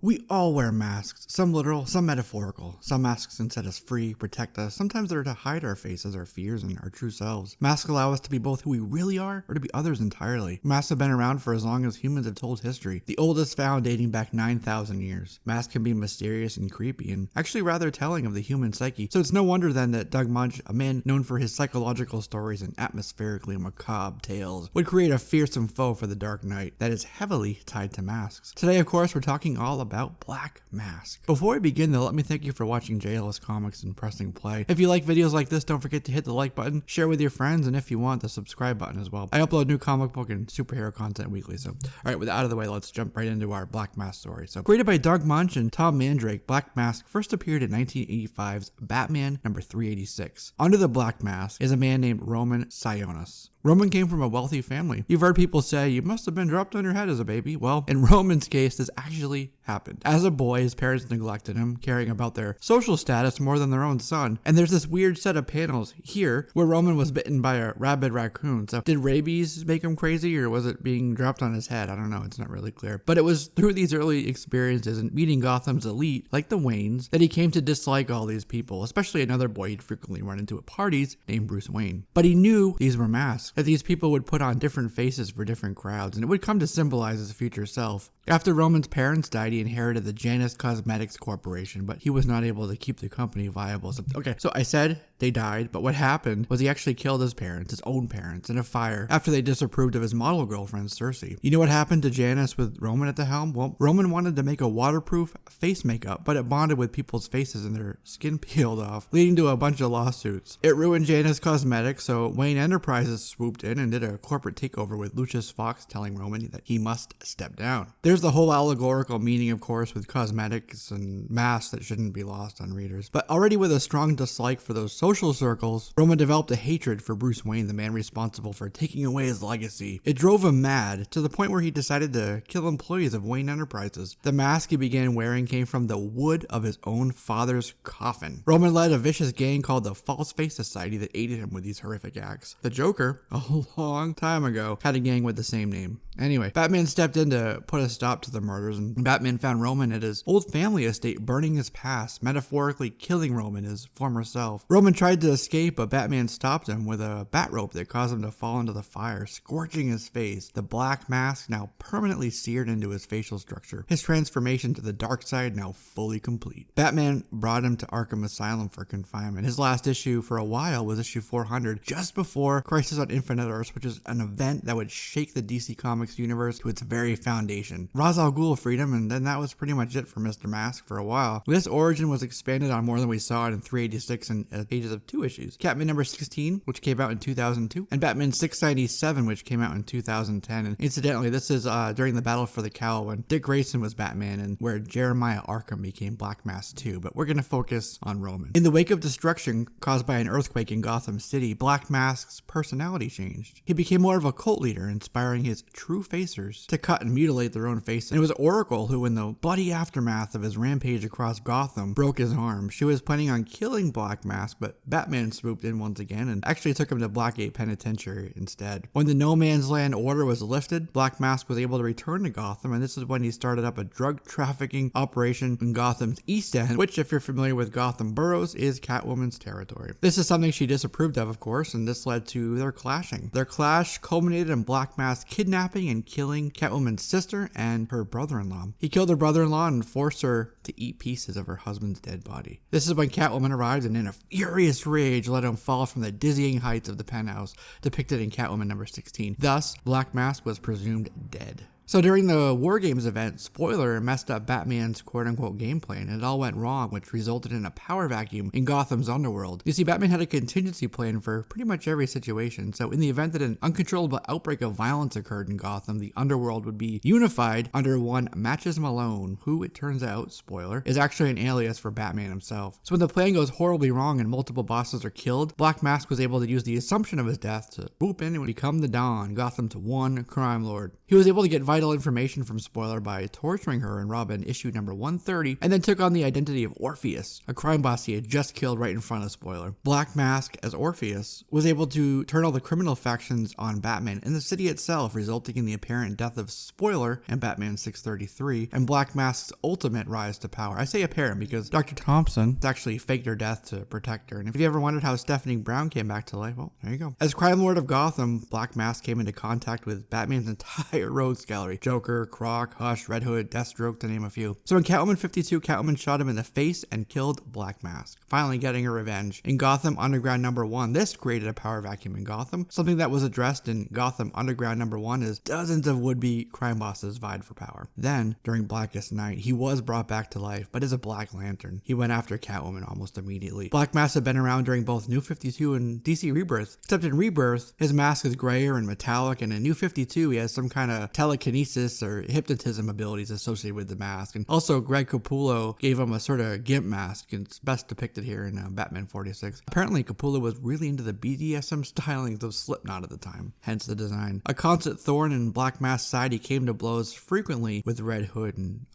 We all wear masks, some literal, some metaphorical. Some masks can set us free, protect us. Sometimes they're to hide our faces, our fears, and our true selves. Masks allow us to be both who we really are or to be others entirely. Masks have been around for as long as humans have told history, the oldest found dating back 9,000 years. Masks can be mysterious and creepy and actually rather telling of the human psyche. So it's no wonder then that Doug Munch, a man known for his psychological stories and atmospherically macabre tales, would create a fearsome foe for the Dark Knight that is heavily tied to masks. Today, of course, we're talking all about Black Mask. Before we begin though, let me thank you for watching Janus Comics and pressing play. If you like videos like this, don't forget to hit the like button, share with your friends, and if you want, the subscribe button as well. I upload new comic book and superhero content weekly, so alright, with that out of the way, let's jump right into our Black Mask story. So, created by Doug Munch and Tom Mandrake, Black Mask first appeared in 1985's Batman number 386. Under the Black Mask is a man named Roman Sionis. Roman came from a wealthy family. You've heard people say, you must have been dropped on your head as a baby. Well, in Roman's case, this actually happened. As a boy, his parents neglected him, caring about their social status more than their own son. And there's this weird set of panels here where Roman was bitten by a rabid raccoon. So did rabies make him crazy, or was it being dropped on his head? I don't know. It's not really clear. But it was through these early experiences and meeting Gotham's elite, like the Waynes, that he came to dislike all these people, especially another boy he'd frequently run into at parties named Bruce Wayne. But he knew these were masks, that these people would put on different faces for different crowds, and it would come to symbolize his future self. After Roman's parents died, he inherited the Janus Cosmetics corporation, but he was not able to keep the company viable. So I said they died, but what happened was he actually killed his parents, his own parents, in a fire after they disapproved of his model girlfriend, Cersei. You know what happened to Janus with Roman at the helm? Well, Roman wanted to make a waterproof face makeup, but it bonded with people's faces and their skin peeled off, leading to a bunch of lawsuits. It ruined Janus Cosmetics, so Wayne Enterprises swooped in and did a corporate takeover with Lucius Fox telling Roman that he must step down. There's the whole allegorical meaning, of course, with cosmetics and masks that shouldn't be lost on readers. But already with a strong dislike for those social circles, Roman developed a hatred for Bruce Wayne, the man responsible for taking away his legacy. It drove him mad to the point where he decided to kill employees of Wayne Enterprises. The mask he began wearing came from the wood of his own father's coffin. Roman led a vicious gang called the False Face Society that aided him with these horrific acts. The Joker, a long time ago, had a gang with the same name. Anyway, Batman stepped in to put a stop to the murders, and Batman found Roman at his old family estate, burning his past, metaphorically killing Roman, his former self. Roman tried to escape, but Batman stopped him with a bat rope that caused him to fall into the fire, scorching his face. The Black Mask now permanently seared into his facial structure. His transformation to the dark side now fully complete. Batman brought him to Arkham Asylum for confinement. His last issue for a while was issue 400, just before Crisis on Infinite Earths, which is an event that would shake the DC Comics universe to its very foundation. Ra's al Ghul freed him, and then that was pretty much it for Mr. Mask for a while. This origin was expanded on more than we saw it in 386 in pages of 2 issues. Catman number 16, which came out in 2002, and Batman 697, which came out in 2010. And incidentally, this is during the Battle for the Cowl when Dick Grayson was Batman and where Jeremiah Arkham became Black Mask 2, but we're going to focus on Roman. In the wake of destruction caused by an earthquake in Gotham City, Black Mask's personality changed. He became more of a cult leader, inspiring his true facers to cut and mutilate their own faces. And it was Oracle who, in the bloody aftermath of his rampage across Gotham, broke his arm. She was planning on killing Black Mask, but Batman swooped in once again and actually took him to Blackgate Penitentiary instead. When the No Man's Land order was lifted, Black Mask was able to return to Gotham, and this is when he started up a drug trafficking operation in Gotham's East End, which, if you're familiar with Gotham boroughs, is Catwoman's territory. This is something she disapproved of course, and this led to their clashing. Their clash culminated in Black Mask kidnapping and killing Catwoman's sister and her brother-in-law. He killed her brother-in-law and forced her to eat pieces of her husband's dead body. This is when Catwoman arrived and in a furious rage let him fall from the dizzying heights of the penthouse depicted in Catwoman number 16. Thus, Black Mask was presumed dead. So during the War Games event, Spoiler messed up Batman's quote-unquote game plan, and it all went wrong, which resulted in a power vacuum in Gotham's underworld. You see, Batman had a contingency plan for pretty much every situation, so in the event that an uncontrollable outbreak of violence occurred in Gotham, the underworld would be unified under one Matches Malone, who, it turns out, spoiler, is actually an alias for Batman himself. So when the plan goes horribly wrong and multiple bosses are killed, Black Mask was able to use the assumption of his death to swoop in and become the Don, Gotham's one crime lord. He was able to get vital information from Spoiler by torturing her in Robin issue number 130, and then took on the identity of Orpheus, a crime boss he had just killed right in front of Spoiler. Black Mask, as Orpheus, was able to turn all the criminal factions on Batman and the city itself, resulting in the apparent death of Spoiler and Batman 633, and Black Mask's ultimate rise to power. I say apparent because Dr. Thompson actually faked her death to protect her, and if you ever wondered how Stephanie Brown came back to life, well, there you go. As Crime Lord of Gotham, Black Mask came into contact with Batman's entire rogues gallery: Joker, Croc, Hush, Red Hood, Deathstroke, to name a few. So in Catwoman 52, Catwoman shot him in the face and killed Black Mask, finally getting her revenge. In Gotham Underground number 1, this created a power vacuum in Gotham, something that was addressed in Gotham Underground number 1 as dozens of would-be crime bosses vied for power. Then, during Blackest Night, he was brought back to life, but as a Black Lantern. He went after Catwoman almost immediately. Black Mask had been around during both New 52 and DC Rebirth, except in Rebirth, his mask is grayer and metallic, and in New 52, he has some kind of telekinesis or hypnotism abilities associated with the mask. And also, Greg Capullo gave him a sort of gimp mask, and it's best depicted here in Batman 46. Apparently, Capullo was really into the BDSM stylings of Slipknot at the time, hence the design. A constant thorn in Black Mask's side, he came to blows frequently with Red Hood and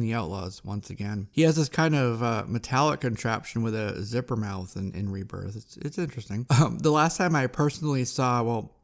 the Outlaws once again. He has this kind of metallic contraption with a zipper mouth in Rebirth. It's interesting. The last time I personally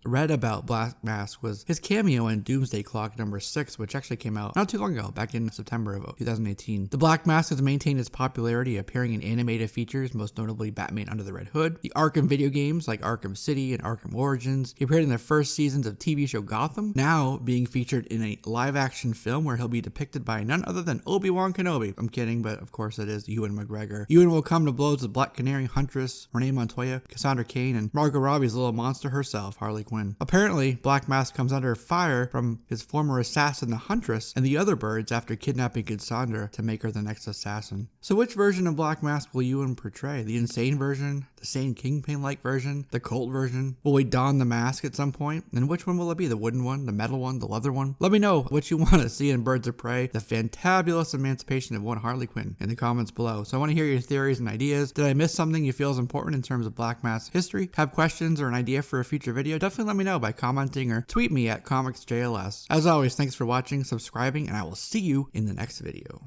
read about Black Mask was his cameo in Doomsday Clock number 6, which actually came out not too long ago, back in September of 2018. The Black Mask has maintained its popularity, appearing in animated features, most notably Batman Under the Red Hood, the Arkham video games like Arkham City and Arkham Origins. He appeared in the first seasons of TV show Gotham, now being featured in a live-action film where he'll be depicted by none other than Obi-Wan Kenobi. I'm kidding, but of course it is Ewan McGregor. Ewan will come to blows with Black Canary, Huntress, Renee Montoya, Cassandra Cain, and Margot Robbie's little monster herself, Harley Quinn. Apparently, Black Mask comes under fire from his former assassin, the Huntress, and the other birds after kidnapping Cassandra to make her the next assassin. So which version of Black Mask will Ewan portray? The insane version? The sane Kingpin-like version? The cult version? Will he don the mask at some point? And which one will it be? The wooden one? The metal one? The leather one? Let me know what you want to see in Birds of Prey, the fantabulous emancipation of one Harley Quinn, in the comments below. So I want to hear your theories and ideas. Did I miss something you feel is important in terms of Black Mask history? Have questions or an idea for a future video? Definitely let me know by commenting or tweet me at comicsjls. As always, thanks for watching, subscribing, and I will see you in the next video.